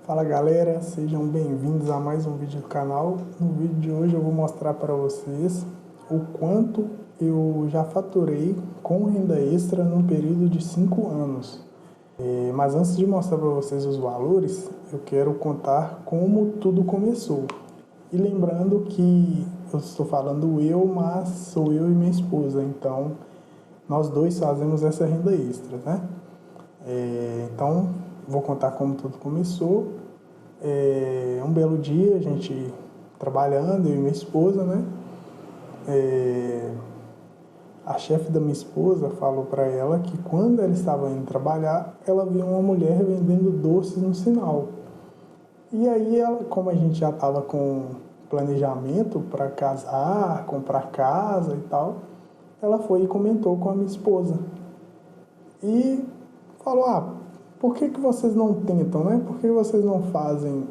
Fala galera, sejam bem-vindos a mais um vídeo do canal. No vídeo de hoje eu vou mostrar para vocês o quanto eu já faturei com renda extra num período de 5 anos. Mas antes de mostrar para vocês os valores, eu quero contar como tudo começou. E lembrando que eu estou falando eu, mas sou eu e minha esposa, então nós dois fazemos essa renda extra, né? Então, vou contar como tudo começou. Um belo dia, a gente trabalhando, eu e minha esposa, né? A chefe da minha esposa falou para ela que quando ela estava indo trabalhar, ela viu uma mulher vendendo doces no sinal. E aí, ela, como a gente já estava com planejamento para casar, comprar casa e tal, ela foi e comentou com a minha esposa. E falou, por que vocês não tentam, né? Por que vocês não fazem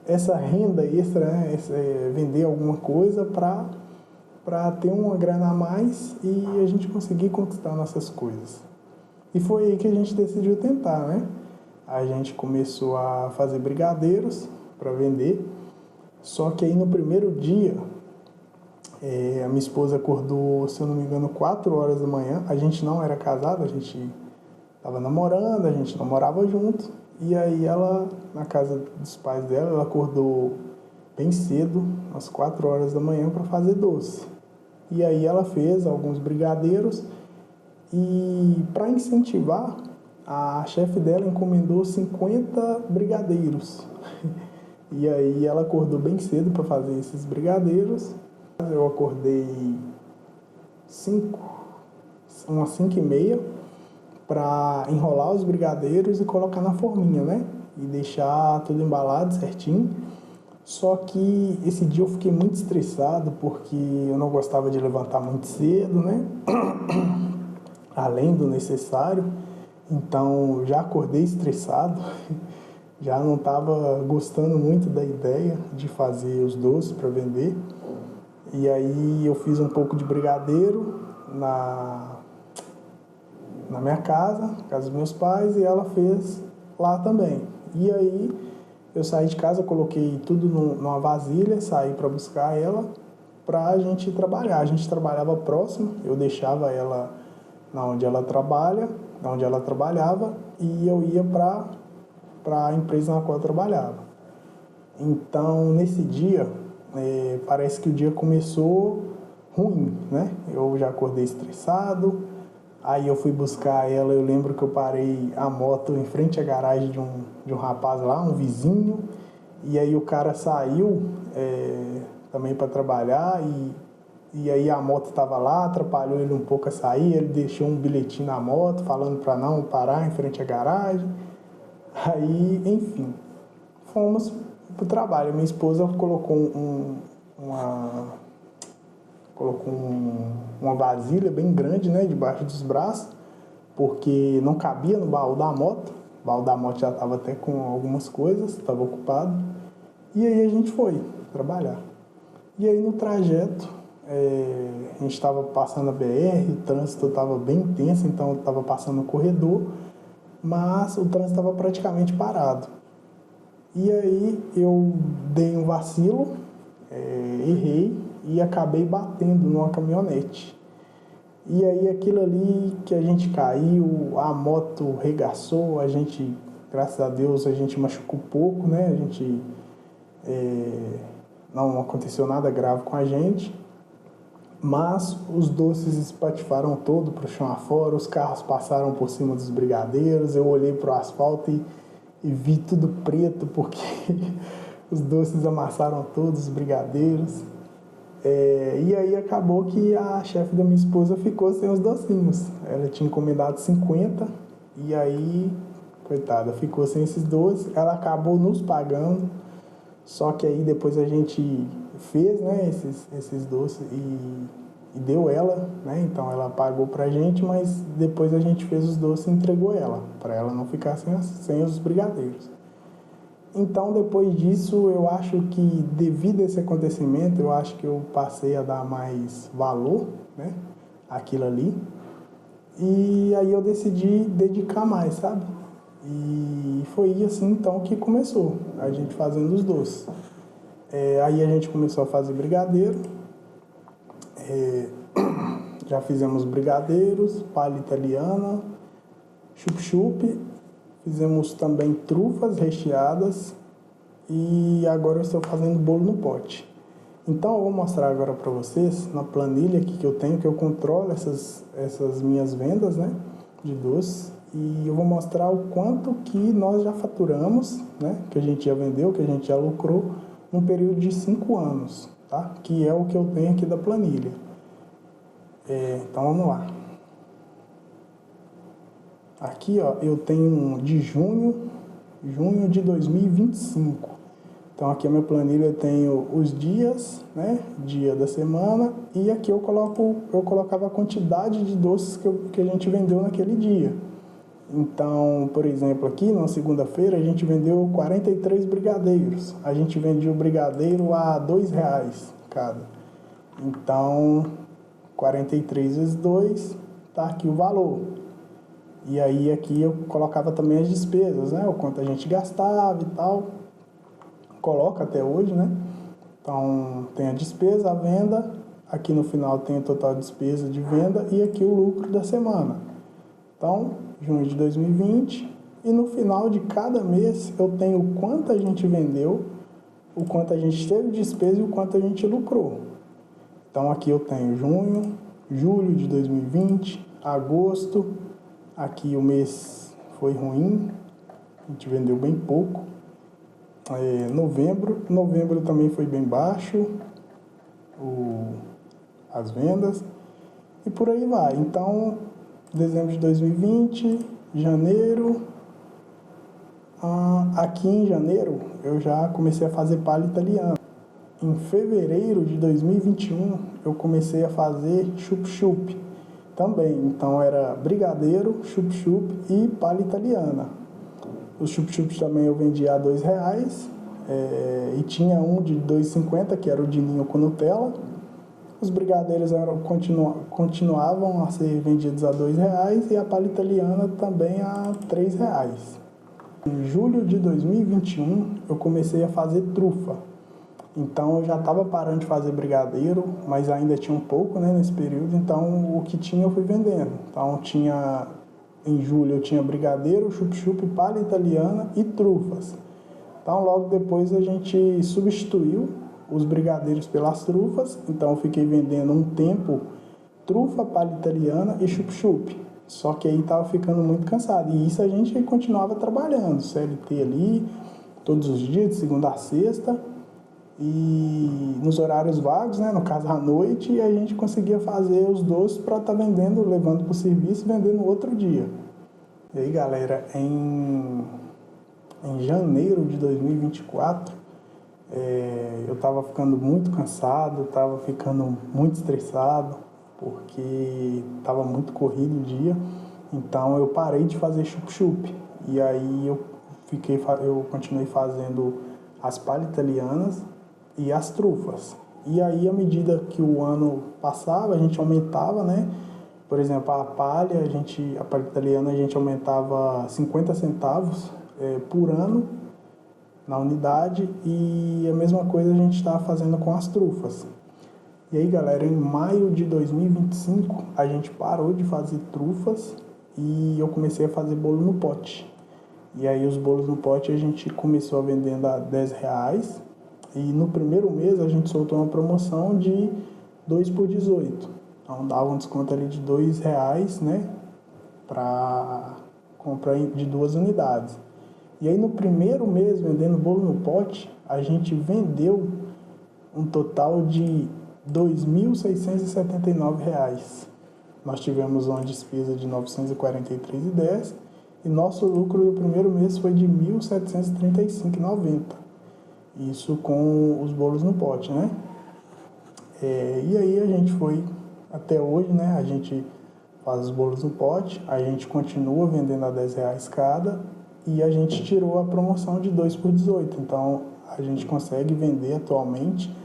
essa renda extra, né? Vender alguma coisa para ter uma grana a mais e a gente conseguir conquistar nossas coisas. E foi aí que a gente decidiu tentar, né? A gente começou a fazer brigadeiros para vender, só que aí no primeiro dia, a minha esposa acordou, se eu não me engano, 4 horas da manhã. A gente não era casado, a gente estava namorando, a gente não morava junto. E aí ela, na casa dos pais dela, ela acordou bem cedo, às 4 horas da manhã, para fazer doce. E aí ela fez alguns brigadeiros e, para incentivar, a chefe dela encomendou 50 brigadeiros. E aí ela acordou bem cedo para fazer esses brigadeiros. Eu acordei umas 5h30 para enrolar os brigadeiros e colocar na forminha, né? E deixar tudo embalado certinho. Só que esse dia eu fiquei muito estressado porque eu não gostava de levantar muito cedo, né? Além do necessário. Então já acordei estressado, já não estava gostando muito da ideia de fazer os doces para vender. E aí eu fiz um pouco de brigadeiro na minha casa dos meus pais, e ela fez lá também. E aí eu saí de casa, coloquei tudo numa vasilha, saí para buscar ela para a gente trabalhar. A gente trabalhava próximo, eu deixava ela onde ela trabalhava, e eu ia para a empresa na qual eu trabalhava. Então, nesse dia, parece que o dia começou ruim, né? Eu já acordei estressado, aí eu fui buscar ela, eu lembro que eu parei a moto em frente à garagem de um rapaz lá, um vizinho, e aí o cara saiu também para trabalhar, e aí a moto estava lá, atrapalhou ele um pouco a sair, ele deixou um bilhetinho na moto falando para não parar em frente à garagem. Aí, enfim, fomos para o trabalho. Minha esposa colocou uma vasilha bem grande, né, debaixo dos braços, porque não cabia no baú da moto. O baú da moto já estava até com algumas coisas, estava ocupado. E aí a gente foi trabalhar. E aí no trajeto, a gente estava passando a BR, o trânsito estava bem intenso, então eu estava passando no corredor, mas o trânsito estava praticamente parado. E aí eu dei um vacilo, errei e acabei batendo numa caminhonete. E aí aquilo ali que a gente caiu, a moto regaçou, a gente, graças a Deus, a gente machucou pouco, né? A gente não aconteceu nada grave com a gente, mas os doces espatifaram todo para o chão afora, os carros passaram por cima dos brigadeiros, eu olhei para o asfalto e vi tudo preto, porque os doces amassaram todos os brigadeiros. E aí acabou que a chefe da minha esposa ficou sem os docinhos. Ela tinha encomendado 50, e aí, coitada, ficou sem esses doces. Ela acabou nos pagando, só que aí depois a gente fez, né, esses doces e deu ela, né? Então ela pagou pra gente, mas depois a gente fez os doces e entregou ela, para ela não ficar sem os brigadeiros. Então, depois disso, eu acho que, devido a esse acontecimento, eu acho que eu passei a dar mais valor, né, àquilo ali. E aí eu decidi dedicar mais, sabe? E foi assim então que começou, a gente fazendo os doces. Aí a gente começou a fazer brigadeiro, já fizemos brigadeiros, palha italiana, chup-chup, fizemos também trufas recheadas e agora eu estou fazendo bolo no pote. Então eu vou mostrar agora para vocês na planilha aqui que eu tenho, que eu controlo essas minhas vendas, né, de doces, e eu vou mostrar o quanto que nós já faturamos, né, que a gente já vendeu, que a gente já lucrou num período de 5 anos, tá? Que é o que eu tenho aqui da planilha. Então vamos lá. Aqui, ó, eu tenho de junho de 2025. Então aqui a minha planilha eu tenho os dias, né, dia da semana, e aqui eu colocava a quantidade de doces que a gente vendeu naquele dia. Então, por exemplo, aqui na segunda-feira a gente vendeu 43 brigadeiros. A gente vendia o brigadeiro a R$2 cada. Então, 43 vezes 2, tá aqui o valor. E aí aqui eu colocava também as despesas, né, o quanto a gente gastava e tal. Coloca até hoje, né? Então, tem a despesa, a venda, aqui no final tem o total de despesa de venda e aqui o lucro da semana. Então, junho de 2020, e no final de cada mês eu tenho o quanto a gente vendeu, o quanto a gente teve de despesa e o quanto a gente lucrou. Então, aqui eu tenho junho, julho de 2020, agosto, aqui o mês foi ruim, a gente vendeu bem pouco. Novembro também foi bem baixo as vendas e por aí vai. Então, dezembro de 2020, janeiro, aqui em janeiro eu já comecei a fazer palha italiana. Em fevereiro de 2021 eu comecei a fazer chup-chup também. Então era brigadeiro, chup-chup e palha italiana. Os chup-chups também eu vendia a R$2, e tinha um de R$2,50, que era o de ninho com Nutella. Os brigadeiros continuavam a ser vendidos a R$2 e a palha italiana também a R$3. Em julho de 2021 eu comecei a fazer trufa. Então eu já estava parando de fazer brigadeiro, mas ainda tinha um pouco, né, nesse período. Então o que tinha eu fui vendendo. Então em julho eu tinha brigadeiro, chup-chup, palha italiana e trufas. Então logo depois a gente substituiu os brigadeiros pelas trufas. Então eu fiquei vendendo um tempo trufa, palha italiana e chup-chup. Só que aí estava ficando muito cansado. E isso a gente continuava trabalhando, CLT ali, todos os dias, de segunda a sexta. E nos horários vagos, né, no caso à noite, e a gente conseguia fazer os doces para estar vendendo, levando para o serviço e vendendo no outro dia. E aí, galera, em janeiro de 2024, eu estava ficando muito cansado, estava ficando muito estressado, porque estava muito corrido o dia. Então eu parei de fazer chup-chup. E aí eu continuei fazendo as palhas italianas e as trufas. E aí, à medida que o ano passava, a gente aumentava, né? Por exemplo, a palha italiana, a gente aumentava 50 centavos por ano na unidade, e a mesma coisa a gente estava fazendo com as trufas. E aí, galera, em maio de 2025, a gente parou de fazer trufas e eu comecei a fazer bolo no pote. E aí, os bolos no pote a gente começou a vendendo a R$10. E no primeiro mês a gente soltou uma promoção de 2 por 18. Então dava um desconto ali de R$2, né? Para comprar de 2 unidades. E aí no primeiro mês, vendendo bolo no pote, a gente vendeu um total de R$2.679. Nós tivemos uma despesa de R$ 943,10 e nosso lucro do primeiro mês foi de R$ 1.735,90. Isso com os bolos no pote, né? E aí a gente foi até hoje, né? A gente faz os bolos no pote, a gente continua vendendo a R$10 cada e a gente tirou a promoção de 2 por 18. Então a gente consegue vender atualmente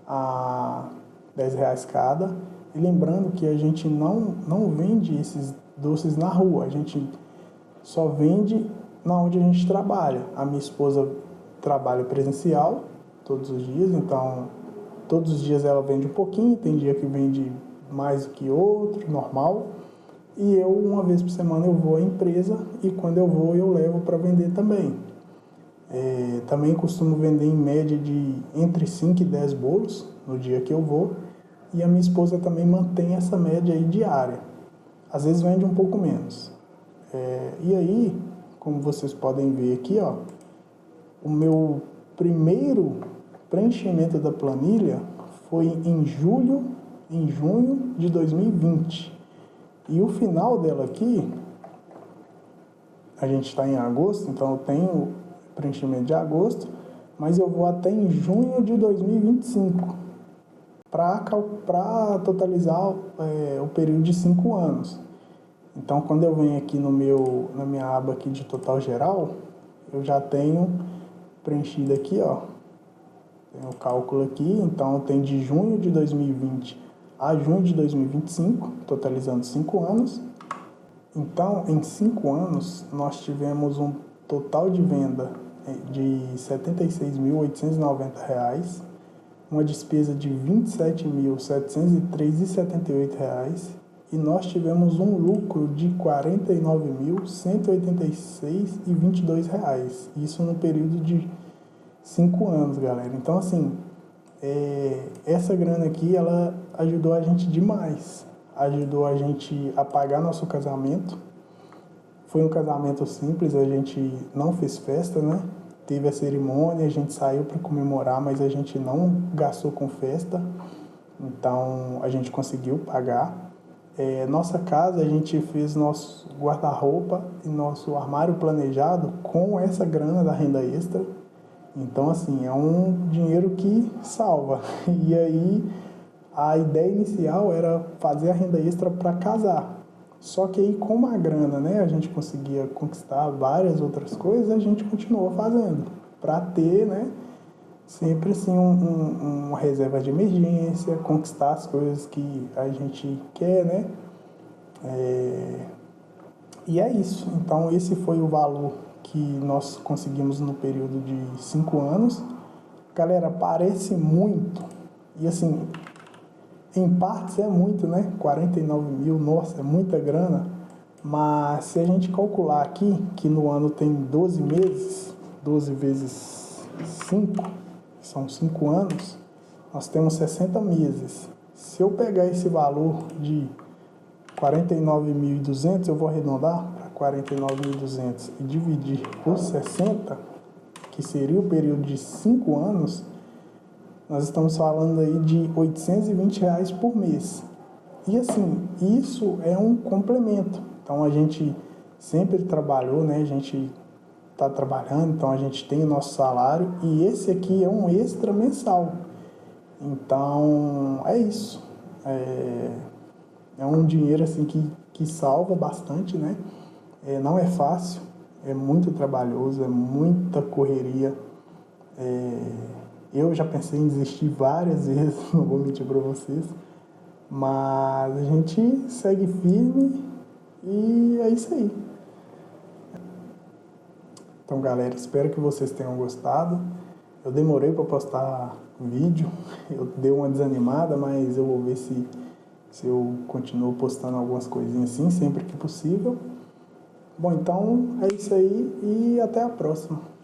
a R$10 cada. E lembrando que a gente não vende esses doces na rua, a gente só vende na onde a gente trabalha. A minha esposa trabalha presencial todos os dias, então todos os dias ela vende um pouquinho, tem dia que vende mais do que outro, normal. E eu, uma vez por semana, eu vou à empresa e quando eu vou, eu levo para vender também. Também costumo vender em média de entre 5 e 10 bolos no dia que eu vou. E a minha esposa também mantém essa média aí diária. Às vezes vende um pouco menos. E aí, como vocês podem ver aqui, ó, o meu primeiro preenchimento da planilha foi em junho de 2020. E o final dela aqui, a gente está em agosto, então eu tenho preenchimento de agosto, mas eu vou até em junho de 2025 para totalizar o período de 5 anos. Então, quando eu venho aqui na minha aba aqui de total geral, eu já tenho preenchido aqui, ó, tem o cálculo aqui, então tem de junho de 2020 a junho de 2025, totalizando 5 anos. Então, em 5 anos, nós tivemos um total de venda de R$ 76.890, uma despesa de R$ 27.703,78 e nós tivemos um lucro de R$ 49.186,22. Isso no período de 5 anos, galera. Então, assim, essa grana aqui, ela ajudou a gente demais. Ajudou a gente a pagar nosso casamento. Foi um casamento simples, a gente não fez festa, né? Teve a cerimônia, a gente saiu para comemorar, mas a gente não gastou com festa. Então, a gente conseguiu pagar. Nossa casa, a gente fez nosso guarda-roupa e nosso armário planejado com essa grana da renda extra. Então, assim, é um dinheiro que salva. E aí, a ideia inicial era fazer a renda extra para casar. Só que aí, como a grana, né, a gente conseguia conquistar várias outras coisas, a gente continuou fazendo. Para ter, né, sempre assim, uma reserva de emergência, conquistar as coisas que a gente quer, né. E é isso. Então, esse foi o valor que nós conseguimos no período de 5 anos. Galera, parece muito. E assim, em partes é muito, né? 49 mil, nossa, é muita grana. Mas se a gente calcular aqui, que no ano tem 12 meses, 12 vezes 5, são 5 anos, nós temos 60 meses. Se eu pegar esse valor de 49.200, eu vou arredondar para 49.200 e dividir por 60, que seria o período de 5 anos, nós estamos falando aí de R$ 820 por mês. E assim, isso é um complemento. Então a gente sempre trabalhou, né? A gente está trabalhando, então a gente tem o nosso salário e esse aqui é um extra mensal. Então é isso. É um dinheiro assim que salva bastante, né? Não é fácil, é muito trabalhoso, é muita correria. Eu já pensei em desistir várias vezes, não vou mentir para vocês, mas a gente segue firme e é isso aí. Então, galera, espero que vocês tenham gostado. Eu demorei para postar vídeo, eu dei uma desanimada, mas eu vou ver se eu continuo postando algumas coisinhas assim, sempre que possível. Bom, então é isso aí e até a próxima.